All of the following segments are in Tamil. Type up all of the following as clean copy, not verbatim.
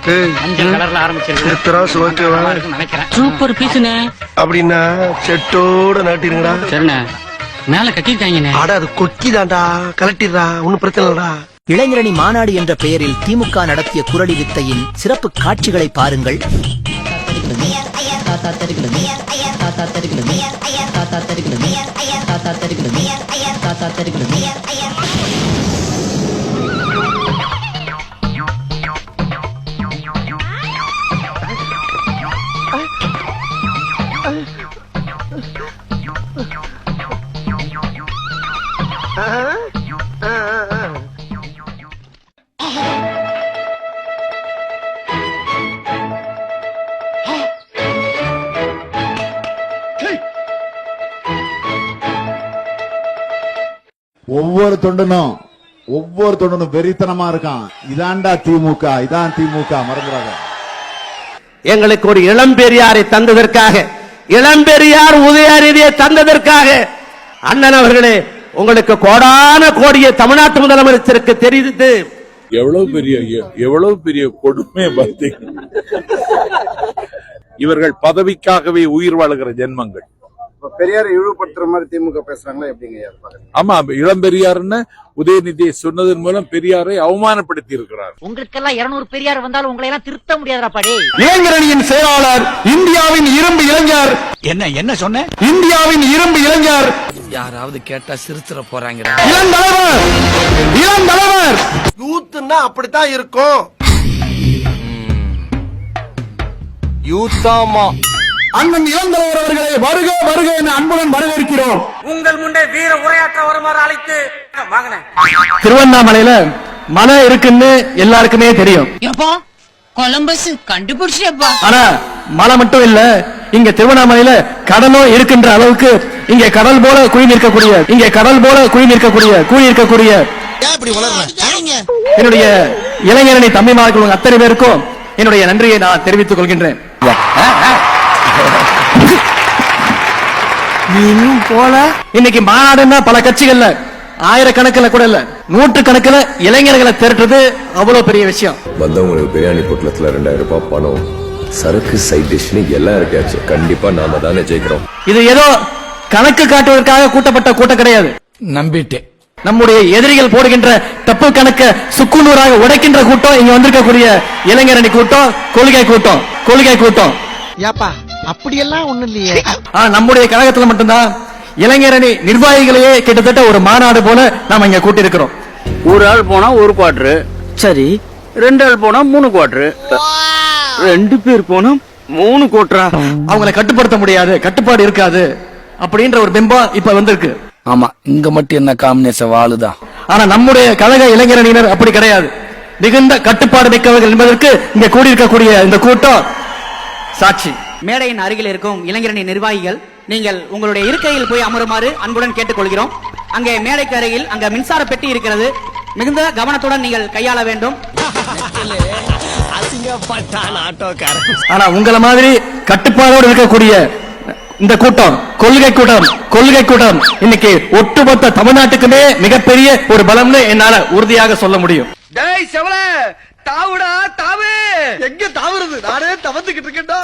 மஞ்சள் கலர்ல ஆரம்பிச்சிருக்கு. சூப்பர் பீஸ்ண்ணே. அப்படின்னா செட்டோட நாட்டிருங்கடா. சரிண்ணே, மேல கட்டிருக்காங்கண்ணே. அட அது கொக்கிதான்டா, கலட்டிடுறா, ஒன்னும் பிரச்சனை இல்லடா. இளைஞரணி மாநாடு என்ற பெயரில் திமுக நடத்திய குரலி வித்தையின் சிறப்பு காட்சிகளை பாருங்கள். ஒவ்வொரு தொண்டனும் வெறித்தனமா இருக்கான். இதான்டா திமுக, இதான் திமுக, மறந்துடாத. எங்களுக்கு ஒரு இளம்பெரியாரை தந்ததற்காக, இளம்பெரியார் உதயநிதியை தந்ததற்காக அண்ணன் அவர்களே உங்களுக்கு கோடான கோடியை தமிழ்நாட்டு முதலமைச்சருக்கு தெரிவித்து எவ்வளவு பெரிய கொடுமை பார்த்தீங்க. இவர்கள் பதவிக்காகவே உயிர் வாழுகிற ஜென்மங்கள். பெரியாரை இழிவுபடுத்துற மாதிரி திமுக பேசுறாங்களா எப்படிங்க? ஆமா, இளம்பெரியார்னு உதயநிதியை சொன்னதன் மூலம் பெரியாரை அவமானப்படுத்தி இருக்கிறார். உங்களுக்கெல்லாம் 200 பெரியார் வந்தாலும் உங்களை எல்லாம் திருத்த முடியாதா படி. இளைஞரணியின் செயலாளர், இந்தியாவின் இரும்பு இளைஞர். என்ன சொன்ன? இந்தியாவின் இரும்பு இளைஞர். யாராவது கேட்டா சிரிச்சிட போறாங்க. இளந்தலைவர் யூத்னா அப்படித்தான் இருக்கும். யூத்தாமா அண்ணன் இளந்தலைவர் அவர்களை வருக வருக என அன்புடன் வரவேற்கிறோம். உங்கள் முன்னே வீர உரையாற்ற வருமாறு அழைத்து வாங்கினேன். திருவண்ணாமலையில மழை இருக்குன்னு எல்லாருக்குமே தெரியும். கொலம்பஸ் கண்டுபிடிச்சப்பா. ஆனா மழை மட்டும் இல்ல, இங்க திருவண்ணாமலையில கடலும் இருக்கின்ற அளவுக்கு இங்க கடல் போல குழி நிற்கக்கூடிய என்னுடைய இளைஞரணி தம்பிமார்கள் அத்தனை பேருக்கும் என்னுடைய நன்றியை நான் தெரிவித்துக் கொள்கின்றேன். இன்னைக்கு மாநாடுன்னா பல கட்சிகள்ல ஆயிரக்கணக்கில் கூட இல்ல, நூற்றுக்கணக்கில் இளைஞர்களை திரட்டுறது அவ்வளவு பெரிய விஷயம். வந்தவங்களுக்கு பிரியாணி பொட்டலத்துல 2000 ரூபாய் பணம், சரக்கு, சைட் டிஷ்னு எல்லாம் இருக்காச்சு. கண்டிப்பா நாம தானே ஜெயிக்கிறோம். இது ஏதோ கணக்கு காட்டுவதற்காக கூட்டப்பட்ட கூட்டம் கிடையாது. நம்பிட்டேன். நம்முடைய எதிரிகள் போடுகின்ற தப்பு கணக்க சுக்குநூறாக உடைக்கின்ற கூட்டம் இங்க வந்திருக்கக்கூடிய இளைஞரணி கூட்டம், கொள்கை கூட்டம். அப்படியெல்லாம் ஒண்ணு இல்லையே. நம்முடைய கழகத்துல மட்டும்தான் இளைஞரணி நிர்வாகிகளையே கிட்டத்தட்ட ஒரு மாநாடு போல நாம இங்க கூட்டியிருக்கிறோம். ஒரு ஆள் போனா 1 குவார்டர், சரி 2 ஆள் போனா 3 குவார்டர், 2 பேர் போனா 3 கோட்டரா. அவங்களை கட்டுப்படுத்த முடியாது, கட்டுப்பாடு இருக்காது அப்படின்ற ஒரு பிம்பம் இப்ப வந்திருக்கு. ஆமா, இங்க மட்டும் என்ன காம்பினேஷன் வாழுதான். ஆனா நம்முடைய கழக இளைஞரணியினர் அப்படி கிடையாது. மிகுந்த கட்டுப்பாடு மிக்கவர்கள் என்பதற்கு இங்க கூடியிருக்கக்கூடிய இந்த கூட்டம் சாட்சி. மேடையின் அருகில் இருக்கும் இளைஞரணி நிர்வாகிகள், நீங்கள் உங்களுடைய இருக்கையில் போய் அமருமாறு அன்புடன் கேட்டுக்கொள்கிறோம். அங்கே மேடைக்கு அருகில் அங்க மின்சார பெட்டி இருக்கிறது. மிகுந்த கவனத்துடன் நீங்கள் கையாள வேண்டும். ஆனா உங்களை மாதிரி கட்டுப்பாடோடு இருக்கக்கூடிய இந்த கூட்டம், கொள்கை கூட்டம் இன்னைக்கு ஒட்டுமொத்த தமிழ்நாட்டுக்குமே மிகப்பெரிய ஒரு பலம்னு என்னால உறுதியாக சொல்ல முடியும். எங்க தாவுறது? நானே தவந்துகிட்டு இருக்கேன்டா.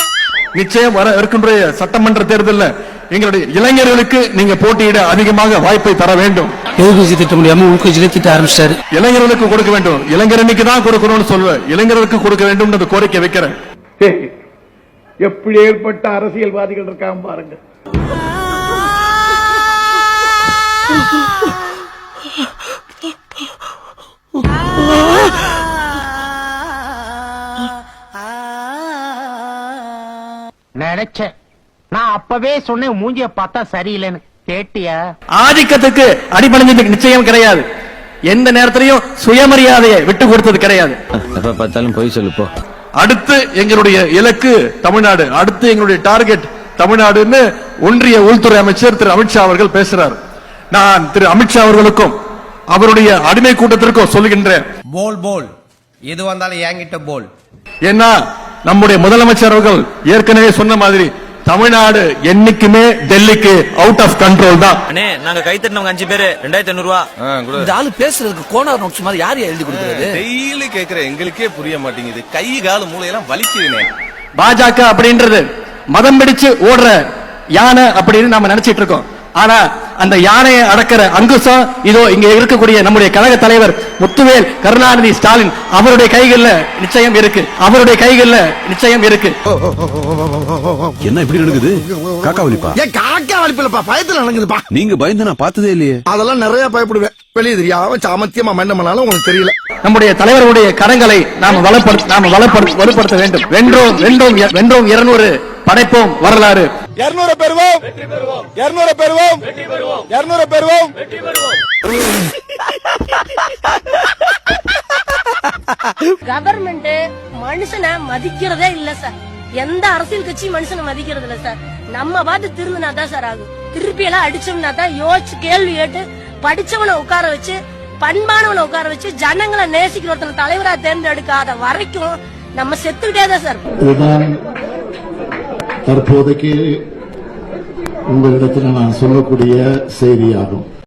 நிச்சயம் வர இருக்கின்ற சட்டமன்ற தேர்தலில் எங்களுடைய இளைஞர்களுக்கு நீங்க போட்டியிட அதிகமாக வாய்ப்பை தர வேண்டும். எதிர்கட்சி திட்ட முடியாம உள்கட்சியில திட்ட ஆரம்பிச்சாரு. இளைஞர்களுக்கு கொடுக்க வேண்டும், இளைஞரணிக்கு தான் கொடுக்கணும்னு சொல்வேன். இளைஞர்களுக்கு கொடுக்க வேண்டும் கோரிக்கை வைக்கிறேன். எப்படி ஏற்பட்ட அரசியல்வாதிகள் இருக்காம பாருங்க. நினைச்சேன், நான் அப்பவே சொன்னேன் மூஞ்சிய பார்த்தா சரியில்லைன்னு. கேட்டியா? ஆதிக்கத்துக்கு அடிபணிஞ்சது நிச்சயம் கிடையாது. எந்த நேரத்திலையும் சுயமரியாதையை விட்டு கொடுத்தது கிடையாது. எப்ப பார்த்தாலும் போய் சொல்லுப்போ. அடுத்து எங்களுடைய இலக்கு தமிழ்நாடு, அடுத்து எங்களுடைய டார்கெட் தமிழ்நாடுன்னு ஒன்றிய உள்துறை அமைச்சர் திரு அமித்ஷா அவர்கள் பேசுறார். நான் திரு அமித்ஷா அவர்களுக்கும் அவருடைய அடிமை கூட்டத்திற்கும் சொல்லுகின்றேன், போல் எது வந்தாலும் என்கிட்ட போல். ஏன்னா நம்முடைய முதலமைச்சர் அவர்கள் ஏற்கனவே சொன்ன மாதிரி தமிழ்நாடு என்னைக்குமே டெல்லிக்கு அவுட் ஆஃப் கண்ட்ரோல் தான். அண்ணே நாங்க கை தட்டினவங்க 5 பேரு 2500 ரூபா. இந்த ஆளு பேசுறதுக்கு கோனார் நோட்ஸ் மாதிரி யார் எழுதி கொடுக்குறது? டெய்லி கேக்குற எங்களுக்கே புரிய மாட்டேங்குது. கை காலு மூளையெல்லாம் வலிக்குதுனே. பாஜக அப்படின்றது மதம் பிடிச்சு ஓடுற யானை அப்படின்னு நாம நினைச்சிட்டு இருக்கோம். ஆனா அந்த யானையை அடக்கிற அங்குசம் இதோ இங்க இருக்கக்கூடிய நம்முடைய கழக தலைவர் முத்துவேல் கருணாநிதி ஸ்டாலின் அவருடைய கைகள்ல நிச்சயம் இருக்கு. அவருடைய கைகள்ல நிச்சயம் இருக்கு. என்ன இப்படி நடக்குது? காக்கா வலிப்பா? ஏன் காக்கா வலிப்பிலப்பா, பயத்துல நடக்குதுப்பா. நீங்க பயந்து நான் பார்த்ததே இல்லையே. அதெல்லாம் நிறைய பயப்படுவேன். வெளியே தெரியாம சாமத்தியமா மன்னமனாலும் உங்களுக்கு தெரியல. நம்முடைய தலைவருடைய கரங்களை நாம வலுப்படுத்த வேண்டும். வென்றோம் 200 படைப்போம் வரலாறு. 200 பெறுவோம், 200 பெறுவோம், 200 பெறுவோம். கவர்மெண்ட் மனுஷனை மதிக்கிறதே இல்ல சார். எந்த அரசியல் கட்சி மனுஷனை மதிக்கிறது இல்ல சார். நம்ம பார்த்து திரும்பினா தான் சார் ஆகும். திருப்பி எல்லாம் அடிச்சோம்னா தான் யோசிச்சு கேள்வி கேட்டு படிச்சவனை உட்கார வச்சு பண்பானவனை உட்கார வச்சு ஜனங்களை நேசிக்கிற ஒருத்தனை தலைவரா தேர்ந்தெடுக்காத வரைக்கும் நம்ம செத்துக்கிட்டே தான் சார். தற்போதைக்கு உங்களிடத்தில் நான் சொல்லக்கூடிய செய்தியாகும்.